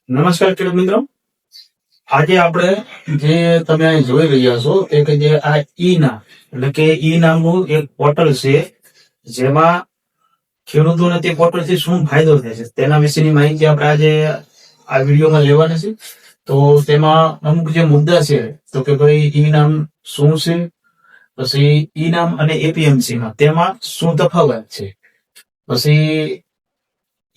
નમસ્કાર ખેડૂત મિત્રો, આજે આપણે જે તમે અહીં જોઈ રહ્યા છો તે કે જે આ ઈ નામ એટલે કે ઈ નામનું એક પોર્ટલ છે, જેમાં ખેડૂતોને તે પોર્ટલથી શું ફાયદો થાય છે તેના વિશેની માહિતી આપણે આજે આ વિડીયોમાં લેવાના છે. તો તેમાં અમુક જે મુદ્દા છે તો કે ભાઈ ઈ નામ શું છે, પછી ઈ નામ અને એપીએમસી માં તેમાં શું તફાવત છે, પછી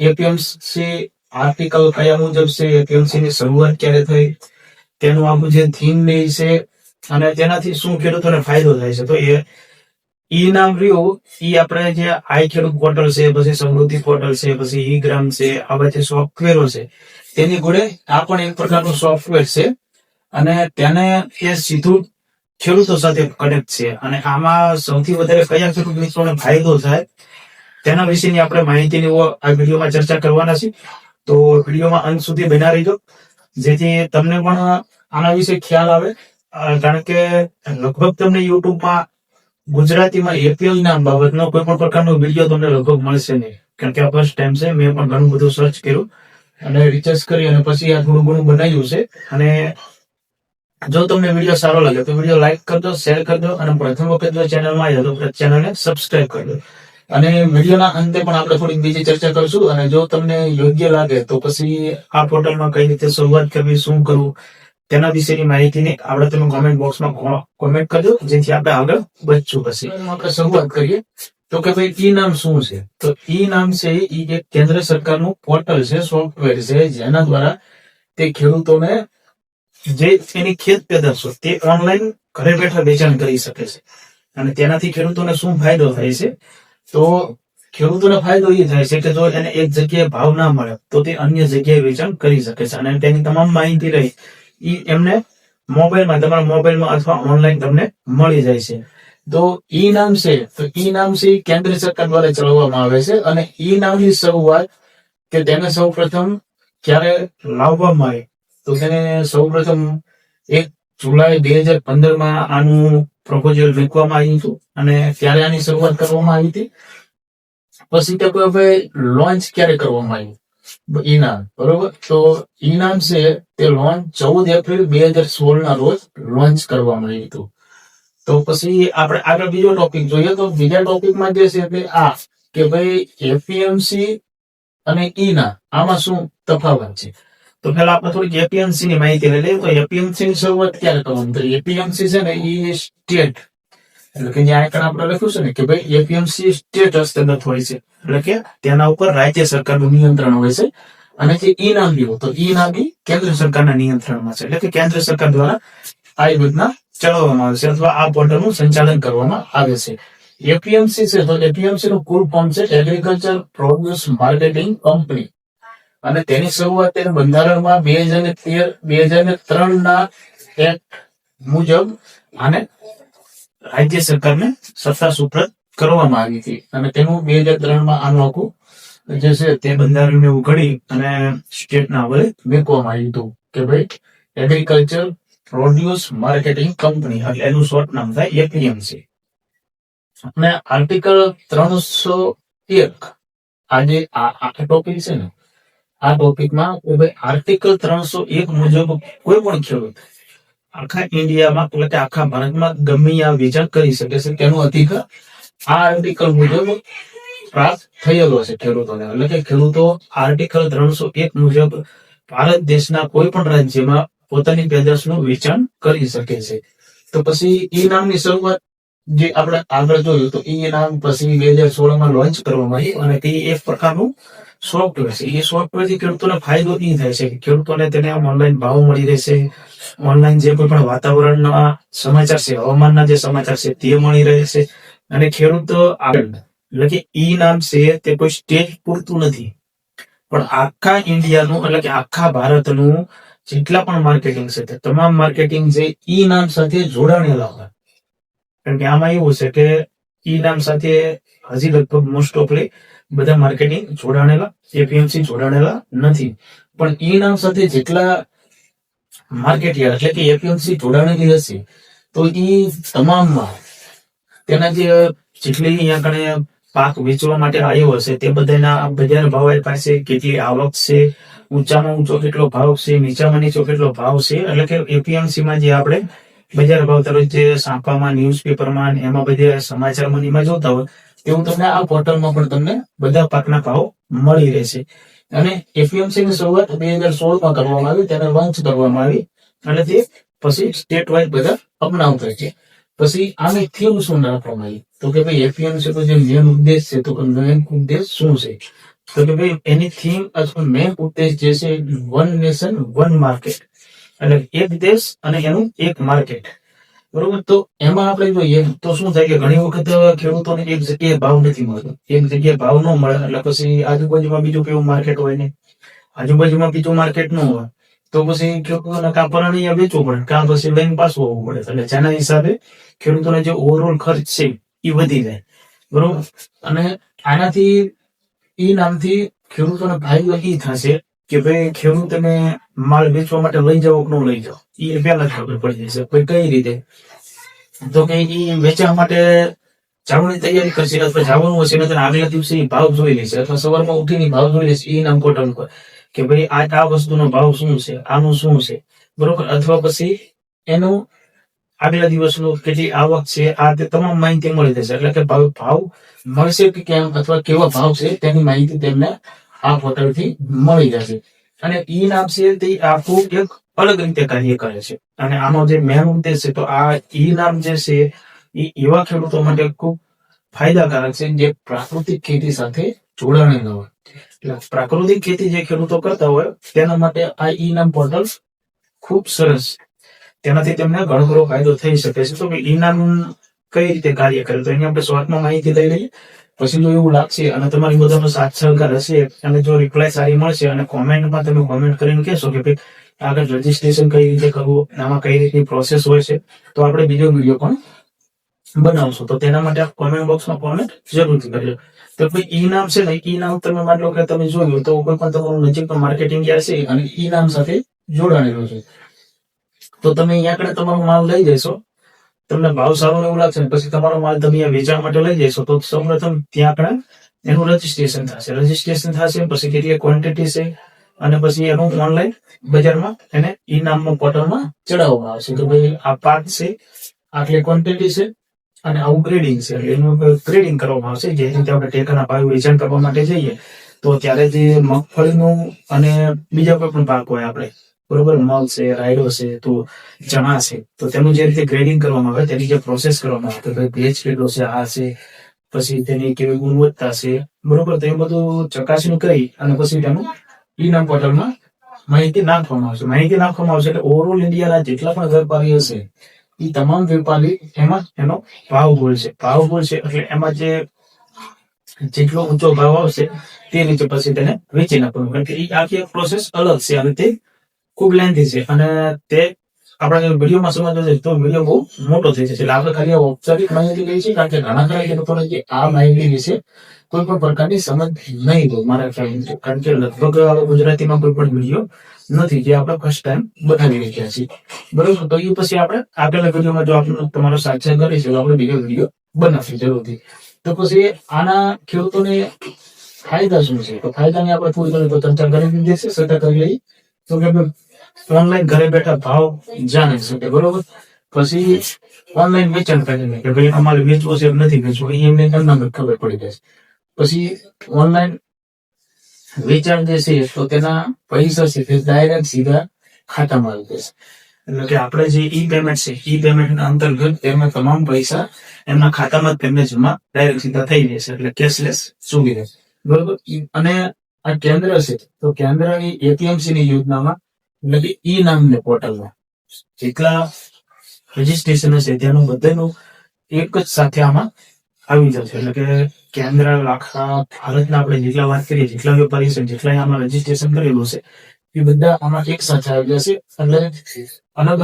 એપીએમસી આર્ટિકલ કયા મુજબ છે, એપીએમસી ની શરૂઆત ક્યારે થઈ, તેનું આખું જે થીમ છે અને તેનાથી શું ખેડૂતોને ફાયદો થાય છે. તો એ ઈ નામ રહ્યું, ઈ આપણે જે આઈ ખેડૂત પોર્ટલ છે, પછી સમૃદ્ધિ પોર્ટલ છે, પછી ઈ ગ્રામ છે, આ બધા સોફ્ટવેરો છે, તેની જોડે આ પણ એક પ્રકારનું સોફ્ટવેર છે અને તેને એ સીધું ખેડૂતો સાથે કનેક્ટ છે. અને આમાં સૌથી વધારે કયા ખેડૂત મિત્રોને ફાયદો થાય તેના વિશેની આપણે માહિતીની આ વિડીયોમાં ચર્ચા કરવાના છે. તો વિડીયોમાં અંત સુધી બન્યા રહીજો, જેથી તમને પણ આના વિશે ખ્યાલ આવે. કારણ કે લગભગ તમને યુટ્યુબમાં ગુજરાતીમાં એપીએલ નામ બાબતનો કોઈ પણ પ્રકારનો વિડીયો તમને લગભગ મળશે નહીં, કારણ કે આ ફર્સ્ટ ટાઈમ છે. મેં પણ ઘણું બધું સર્ચ કર્યું અને રિસર્ચ કરી અને પછી આ થોડું ઘણું બનાવ્યું છે. અને જો તમને વિડીયો સારો લાગે તો વિડીયો લાઈક કરજો, શેર કરજો અને પ્રથમ વખત જો ચેનલમાં આવ્યો તો ચેનલને સબસ્ક્રાઇબ કરજો. અને વિડીયોના અંતે પણ આપણે થોડીક બીજી ચર્ચા કરશું. અને જો તમને યોગ્ય લાગે તો પછી આ પોર્ટલમાં કઈ રીતે શરૂઆત કરવી, શું કરવું, તેના વિશેની માહિતીની આપણે તમે કોમેન્ટ બોક્સમાં કોમેન્ટ કરજો, જેથી આપણે આગળ વધશું. પછી આપણે શરૂઆત કરીએ તો કે ભાઈ ઈ નામ શું છે. તો ઈ નામ છે એ એક કેન્દ્ર સરકારનું પોર્ટલ છે, સોફ્ટવેર છે, જેના દ્વારા તે ખેડૂતોને જે એની ખેત પેદાશો તે ઓનલાઈન ઘરે બેઠા વેચાણ કરી શકે છે. અને તેનાથી ખેડૂતોને શું ફાયદો થાય છે, તો ખેડૂતોને ફાયદો એ થાય છે કે જો એને એક જગ્યાએ ભાવ ના મળે તો તે અન્ય જગ્યાએ વેચાણ કરી શકે છે. અને તેની તમામ માહિતી રહી એ એમને મોબાઈલમાં, તમારા મોબાઈલમાં અથવા ઓનલાઈન તમને મળી જાય છે. તો ઈ નામ છે, તો ઈ નામ છે કેન્દ્ર સરકાર દ્વારા ચલાવવામાં આવે છે. અને ઈ નામની શરૂઆત કે તેને સૌ પ્રથમ ક્યારે લાવવામાં આવી, તો તેને સૌ પ્રથમ 1 જુલાઈ 2015 આનું પ્રપોઝલ મૂકવામાં આવ્યું હતું અને ત્યારે આની શરૂઆત કરવામાં આવી હતી. પછી તે કોઈ લોન્ચ ક્યારે કરવામાં આવ્યું ઈ નામ, બરોબર. તો ઈ નામ છે તે લોન્ચ 14 એપ્રિલ 2016 ના રોજ લોન્ચ કરવામાં આવ્યું હતું. તો પછી આપણે આગળ બીજો ટોપિક જોઈએ. તો બીજા ટોપિકમાં જે છે તે આ કે ભાઈ એપીએમસી અને ઈ નામ આમાં શું તફાવત છે. તો પેલા આપણે થોડીક એપીએમસી ની માહિતી લઈ લઈએ. તો એપીએમસી ની શરૂઆત ક્યારે કરવાની, તો એપીએમસી છે ને એ સ્ટેટ, એટલે કે જ્યાં આગળ આપણે લખ્યું છે ને કે ભાઈ એપીએમસી સ્ટેટ હસ્તગત હોય છે, એટલે કે તેના ઉપર રાજ્ય સરકારનું નિયંત્રણ હોય છે. અને જે ઈ નામ લીધું તો ઈ નામ કેન્દ્ર સરકારના નિયંત્રણમાં છે, એટલે કે કેન્દ્ર સરકાર દ્વારા આ યોજના ચલાવવામાં આવે છે અથવા આ પોર્ટલનું સંચાલન કરવામાં આવે છે. એપીએમસી છે તો એપીએમસી નું ફૂલ ફોર્મ છે એગ્રીકલ્ચર પ્રોડ્યુસ માર્કેટિંગ કંપની. અને તેની શરૂઆત બંધારણમાં 2013 ના એક્ટ મુજબ આને રાજ્ય સરકારને સત્તા સુપ્રત કરવામાં આવી હતી. અને તેનું 2003 આનું આખું જે છે તે બંધારણને ઉઘડી અને સ્ટેટના હવાલે મૂકવામાં આવ્યું હતું કે ભાઈ એગ્રીકલ્ચર પ્રોડ્યુસ માર્કેટિંગ કંપની, એટલે એનું શોર્ટ નામ થાય એપીએમસી. અને આર્ટિકલ 301 આજે આ ટોપિક છે ને, આ ટોપિકમાં આર્ટિકલ 301 મુજબ કોઈ પણ ખેડૂત આખા ઇન્ડિયામાં એટલે કે આખા ભારતમાં ગમે આ વેચાણ કરી શકે છે, તેનો અધિકાર આ આર્ટિકલ મુજબ પ્રાપ્ત થયેલો છે ખેડૂતોને. એટલે કે ખેડૂતો આર્ટિકલ 301 મુજબ ભારત દેશના કોઈ પણ રાજ્યમાં પોતાની પેદાશનું વેચાણ કરી શકે છે. તો પછી ઈ નામની શરૂઆત જે આપણે આગળ જોયું, તો ઈ નામ પછી 2016 લોન્ચ કરવામાં આવ્યું. અને તે એક પ્રકારનું સોફ્ટવેર છે. એ સોફ્ટવેર થી ખેડૂતોને ફાયદો એ થાય છે કે ખેડૂતોને તેને ઓનલાઈન ભાવ મળી રહેશે, ઓનલાઈન જે કોઈ પણ વાતાવરણના સમાચાર છે, હવામાનના જે સમાચાર છે તે મળી રહે છે. અને ખેડૂતો એટલે કે ઈ નામ છે તે કોઈ સ્ટેટ પૂરતું નથી, પણ આખા ઇન્ડિયાનું એટલે કે આખા ભારતનું જેટલા પણ માર્કેટિંગ છે તે તમામ માર્કેટિંગ જે ઈ નામ સાથે જોડાણેલા હોય. કારણ કે આમાં એવું છે કે ઈ નામ સાથે હજી લગભગ મોસ્ટ ઓફલી બધા માર્કેટિંગ જોડાણેલા, એપીએમસી જોડાણેલા નથી. પણ ઈ નામ સાથે જેટલા માર્કેટિયર એટલે કે એપીએમસી જોડાણેલી હશે તો ઈ તમામમાં તેના જે જેટલી અહીંયા કણે પાક વેચવા માટે આવ્યો હશે તે બધાના બજાર ભાવ પાસે કેટલી આવક છે, ઊંચામાં ઊંચો કેટલો ભાવ છે, નીચામાં નીચો કેટલો ભાવ છે, એટલે કે એપીએમસી માં જે આપણે બજાર ભાવ તરફ જે છાપામાં ન્યૂઝપેપરમાં એમાં બધે સમાચારમાં એમાં જોતા હોય એવું તમને આ પોર્ટલમાં પણ તમને બધા પાકના ભાવ મળી રહેશે. અને એપીએમસી ની શરૂઆત 2016 માં કરવામાં આવી, ત્યારે લોન્ચ કરવામાં આવી અને તે પછી સ્ટેટ વાઇઝ બધા અપનાવતા છે. પછી આની થીમ શું રાખવામાં આવી તો કે ભાઈ એપીએમસી નો જે મેન ઉદ્દેશ છે તો મેન ઉદ્દેશ શું છે તો કે ભાઈ એની થીમ અથવા મેન ઉદ્દેશ જે છે વન નેશન વન માર્કેટ, એટલે એક દેશ અને એનું એક માર્કેટ. બરોબર, તો એમાં આપણે જોઈએ તો શું થાય કે ઘણી વખત ખેડૂતોને એક જગ્યાએ ભાવ નથી મળતો, એક જગ્યાએ ભાવ ન મળે એટલે પછી આજુબાજુમાં બીજું કેવું માર્કેટ હોય ને, આજુબાજુમાં બીજું માર્કેટ ન હોય તો પછી ખેડૂતોને કાં પરણીએ વેચવું પડે કાં પછી લઈને પાછું આવવું પડે, એટલે જેના હિસાબે ખેડૂતોને જે ઓવરઓલ ખર્ચ છે એ વધી જાય. બરોબર, અને આનાથી એ નામથી ખેડૂતોને ફાયદો એ થશે કે ભાઈ ખેડૂતને માલ વેચવા માટે લઈ જાઓ કે ન લઈ જાઓ એ પહેલા જ ખબર પડી જશે. કોઈ કઈ રીતે તો કે એ વેચવા માટે જવાની તૈયારી કરશે અથવા જવાનું હશે ને આગલા દિવસે ભાવ જોઈ લેશે અથવા સવારમાં ઉઠીને ભાવ જોઈ લેશે એ નામ પોર્ટલ પર કે ભાઈ આ વસ્તુનો ભાવ શું છે, આનું શું છે. બરોબર, અથવા પછી એનું આગલા દિવસનું કેટલી આવક છે આ તે તમામ માહિતી મળી જશે. એટલે કે ભાવ મળશે કે કેમ અથવા કેવા ભાવ છે તેની માહિતી તેમને આ પોર્ટલથી મળી જશે. અને ઈ નામ છે તે આખું એક અલગ રીતે કાર્ય કરે છે. અને આનો જે મેન ઉદ્દેશ છે તો આ ઈ નામ જે છે એ એવા ખેડૂતો માટે ખૂબ ફાયદાકારક છે જે પ્રાકૃતિક ખેતી સાથે જોડાણેલા હોય. એટલે પ્રાકૃતિક ખેતી જે ખેડૂતો કરતા હોય તેના માટે આ ઈ નામ પોર્ટલ ખૂબ સરસ છે. તેનાથી તેમને ઘણો ખરો ફાયદો થઈ શકે છે. તો ઈ નામ કઈ રીતે કાર્ય કરે તો અહીંયા આપણે શોર્ટમાં માહિતી લઈ લઈએ. પછી જો એવું લાગશે અને તમારી બધાનો સાથ સહકાર હશે અને જો રિપ્લાય સારી મળશે અને કોમેન્ટમાં તમે કોમેન્ટ કરીને કહેશો કે ભાઈ આગળ રજીસ્ટ્રેશન કઈ રીતે કરવું, આમાં કઈ રીતની પ્રોસેસ હોય છે તો આપણે બીજો વિડીયો પણ બનાવશું. તો તેના માટે કોમેન્ટ બોક્સમાં કોમેન્ટ જરૂરથી કરજો. તો ભાઈ ઈ નામ છે ને ઈ નામ તમે માની લો કે તમે જોયું તો કોઈ પણ તમારું નજીકનું માર્કેટિંગ છે અને ઈ નામ સાથે જોડાણેલું છે તો તમે અહીંયા આગળ તમારો માલ લઈ જશો, તમને ભાવ સારો એવું લાગશે ને પછી તમારો માલ તમે વેચાણ માટે લઈ જશો તો સૌપ્રથમ ત્યાં આગળ એનું રજીસ્ટ્રેશન થશે. રજીસ્ટ્રેશન થશે પછી કેટલી ક્વોન્ટિટી છે અને પછી એનું ઓનલાઈન બજારમાં એને ઈ નામમાં પોર્ટલમાં ચડાવવામાં આવશે કે ભાઈ આ પાક છે, આટલી ક્વોન્ટિટી છે અને આવું ગ્રેડિંગ છે. એટલે એનું ગ્રેડિંગ કરવામાં આવશે. જે રીતે આપણે ટેકાના ભાવ વેચાણ કરવા માટે જઈએ તો ત્યારે જે મગફળીનું અને બીજા કોઈ પણ પાક હોય આપણે બરોબર, મગ છે, રાયડો છે, તો ચણા છે, તો તેનું જે રીતે ગ્રેડિંગ કરવામાં આવે તેની જે પ્રોસેસ કરવામાં આવે તો ભાઈ ભેજ કેટલો છે, આ છે, પછી તેની કેવી ગુણવત્તા છે, બરોબર, તો એ બધું ચકાસણી કરી અને પછી તેનું ઈ નામ પોર્ટલમાં માહિતી નાખવામાં આવશે. માહિતી નાખવામાં આવશે એટલે ઓવરઓલ ઇન્ડિયાના જેટલા પણ વેપારી હશે એ તમામ વેપારી એમાં એનો ભાવ બોલશે. ભાવ બોલશે એટલે એમાં જે જેટલો ઊંચો ભાવ આવશે તે રીતે પછી તેને વેચી નાખવાનું. કારણ કે એ આખી પ્રોસેસ અલગ છે અને તે ખૂબ લેન્થી છે અને તે આપણે વિડીયોમાં સમજવા જઈએ તો વિડીયો બહુ મોટો થઈ જશે. એટલે આપણે ખાલી ઔપચારિક માહિતી લઈ છીએ કારણ કે ઘણા ખરા ખેડૂતોને જે આ માહિતી વિશે કોઈ પણ પ્રકારની સમજ નહીં હોય મારા ખ્યાલ, કારણ કે લગભગ ગુજરાતીમાં કોઈ પણ વિડીયો નથી જે આપણે ફર્સ્ટ ટાઈમ બનાવી રહ્યા છીએ. બરોબર, તો એ પછી આપણે આગળના વિડીયોમાં જો આપણે તમારો સાક્ષર કરીશું તો આપણે બીજો વિડીયો બનાવશું જરૂરથી. તો પછી આના ખેડૂતોને ફાયદા શું છે તો ફાયદાની આપણે થોડી ઘણી તો ચર્ચા કરી દીધી છે, ચર્ચા કરી લઈ તો કે ઓનલાઈન ઘરે બેઠા ભાવ જાણી શકે. બરોબર, પછી ઓનલાઈન વેચાણ કરીને કે ભાઈ અમારે વેચવો છે નથી વેચવો એ એમને એમના ખબર પડી જશે. પછી ઓનલાઈન વેચાણ જે છે તો તેના પૈસા છે તે ડાયરેક્ટ સીધા ખાતામાં આવી જશે. એટલે કે આપણે જે ઈ પેમેન્ટ છે ઈ પેમેન્ટ અંતર્ગત તેમને તમામ પૈસા એમના ખાતામાં તેમને જમા ડાયરેક્ટ સીધા થઈ જશે. એટલે કેશલેસ સુવિધા. બરોબર, અને આ કેન્દ્ર છે તો કેન્દ્રની એપીએમસી ની યોજનામાં એટલે કે ઈ નામને પોર્ટલમાં જેટલા રજીસ્ટ્રેશન હશે તેનું બધાનું એક જ સાથે આમાં આવી જશે. એટલે કે કેન્દ્ર આખા ભારતના આપણે જેટલા વાત કરીએ જેટલા વેપારી છે જેટલા આમાં રજીસ્ટ્રેશન કરેલું છે એ બધા આમાં એક સાથે આવી જશે. એટલે અલગ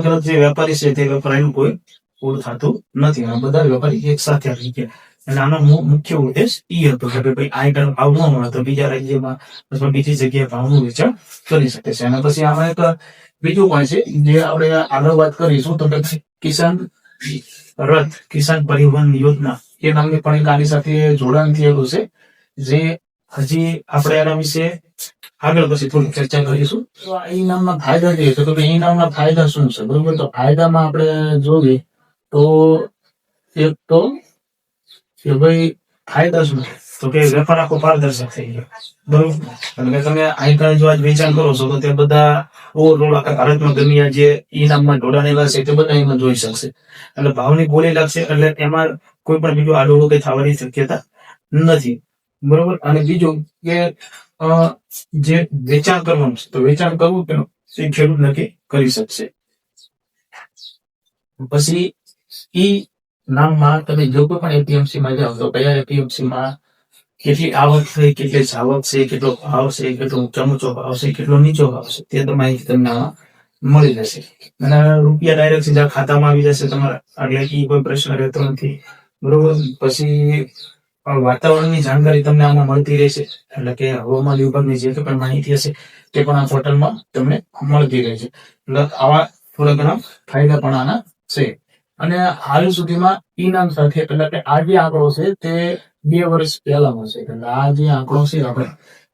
અલગ જે વેપારી છે તે વેપારીનું કોઈ પૂરું થતું નથી. આ બધા વેપારી એક સાથે આવી ગયા. અને આનો મુખ્ય ઉદ્દેશ એ હતો કે ભાઈ આ ભાવ ન મળે તો બીજા રાજ્યમાં અથવા બીજી જગ્યાએ ભાવનું વેચાણ કરી શકે છે. અને પછી આમાં એક બીજું પણ છે જે આપણે આગળ વાત કરીશું તો કિસાન રથ, કિસાન પરિવહન યોજના એ નામની પણ એક આની સાથે જોડાણ થયેલું છે, જે હજી આપણે એના વિશે આગળ પછી થોડી ચર્ચા કરીશું. તો આ ઈ નામના ફાયદા જોઈએ તો કે ઈ નામના ફાયદા શું છે, બરોબર? તો ફાયદામાં આપણે જોઈએ તો એક તો કે ભાઈ ફાયદા શું છે, તો કે વેપાર આખો પારદર્શક થઈ ગયો, બરોબર. એટલે તમે આઈકાર્ડ જો આજ વેચાણ કરો છો તો તે બધા ઓવરઓલ આખા ભારતમાં ગમે જે ઈ નામમાં જોડાણેલા છે તે બધા એમાં જોઈ શકશે. એટલે ભાવની બોલી લાગશે, એટલે એમાં કોઈ પણ બીજું આડોળું કઈ થવાની શક્યતા નથી, બરોબર. અને બીજું કે જે વેચાણ કરવાનું છે તો વેચાણ કરવું કે એ ખેડૂત નક્કી કરી શકશે. પછી ઈ નામમાં તમે જો કોઈ પણ એપીએમસી માં જાઓ તો કયા એપીએમસી માં કેટલી આવક છે, કેટલી જાવક છે, કેટલો ભાવ છે, કેટલો ઊંચો ભાવ છે, કેટલો નીચો ભાવ છે, તે તો માહિતી તમને આમાં મળી જશે. અને રૂપિયા ડાયરેક્ટ સીધા ખાતામાં આવી જશે તમારા, એટલે એ કોઈ પ્રશ્ન રહેતો નથી, બરોબર. પછી વાતાવરણની જાણકારી તમને આમાં મળતી રહેશે, એટલે કે હવામાન વિભાગની જે પણ માહિતી હશે તે પણ આ પોર્ટલમાં તમને મળતી રહેશે. એટલે આવા થોડા ઘણા ફાયદા પણ આના છે. અને હાલ સુધીમાં ઈ નામ સાથે એટલે કે આ જે આંકડો છે તે 2 વર્ષ પહેલાનો છે. એટલે આ જે આંકડો છે આપણે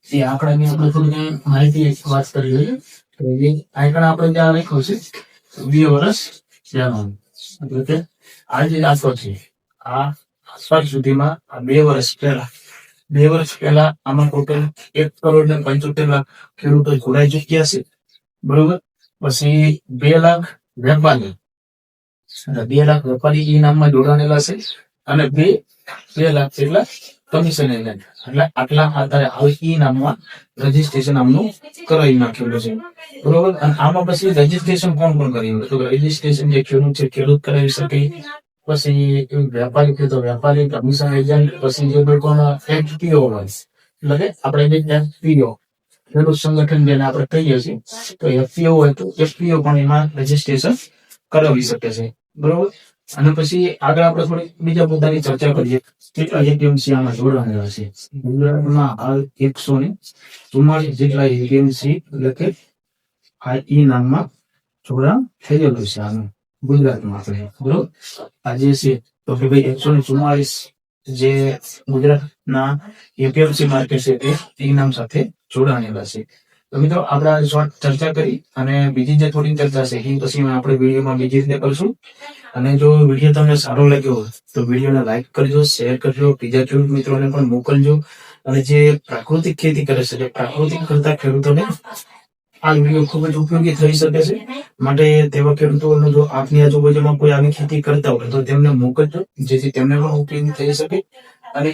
એ આંકડાની આપણે થોડી માહિતી વાત કરી લઈએ. તો એ આંકડા આપણે ત્યાં લખ્યો છે 2 વર્ષ પહેલાનો, એટલે કે આ જે આંકડો છે આ આસપાસ સુધીમાં આ 2 વર્ષ પહેલા આમાં ટોટલ 1,75,00,000 ખેડૂતો જોડાઈ ચુક્યા છે, બરોબર. પછી 2 લાખ વેપારી, 2 લાખ વેપારી ઈ નામમાં જોડાણેલા છે, અને 2 લાખ જેટલા કમિશન એજન્ટ, એટલે આટલા આધારે હાલ ઈ નામમાં રજીસ્ટ્રેશન આમનું કરાવી નાખેલું છે, બરોબર. અને આમાં પછી રજીસ્ટ્રેશન કોણ કરી શકે, તો રજીસ્ટ્રેશન જે ખેડૂત છે ખેડૂત કરાવી શકે, પછી વેપારી છે તો વેપારી, કમિશન એજન્ટ, પછી જે કોઈ પણ એફપીઓ હોય, એટલે કે આપણે જે એફપીઓ ખેડૂત સંગઠન જેને આપણે કહીએ છીએ તો એફપીઓ હોય તો એફપીઓ પણ એમાં રજીસ્ટ્રેશન કરાવી શકે છે, બરોબર. અને પછી આગળ આપણે થોડી બીજા મુદ્દાની ચર્ચા કરીએ. કેટલા એપીએમસી આમાં જોડાણેલા છે? ગુજરાતમાં હાલ 144 જેટલા એપીએમસી એટલે કે આ ઈ નામમાં જોડાણ થયેલું છે આનું ગુજરાતમાં આપણે, બરોબર. આજે છે તો કે ભાઈ 144 જે ગુજરાતના એપીએમસી માર્કેટ છે તે ઈ નામ સાથે જોડાણેલા છે. તો મિત્રો આપણે શોર્ટ ચર્ચા કરી, અને બીજી જે થોડી ચર્ચા છે એ પછી આપણે વિડીયોમાં બીજી રીતે કરશું. અને જો વિડીયો તમને સારો લાગ્યો હોય તો વિડીયોને લાઈક કરજો, શેર કરજો, બીજા ખેડૂત મિત્રોને પણ મોકલજો. અને જે પ્રાકૃતિક ખેતી કરે છે, જે પ્રાકૃતિક કરતા ખેડૂતોને આ વિડીયો ખૂબ જ ઉપયોગી થઈ શકે છે. માટે તેવા ખેડૂતોને જો આપની આજુબાજુમાં કોઈ આવી ખેતી કરતા હોય તો તેમને મોકલજો, જેથી તેમને પણ ઉપયોગી થઈ શકે. અને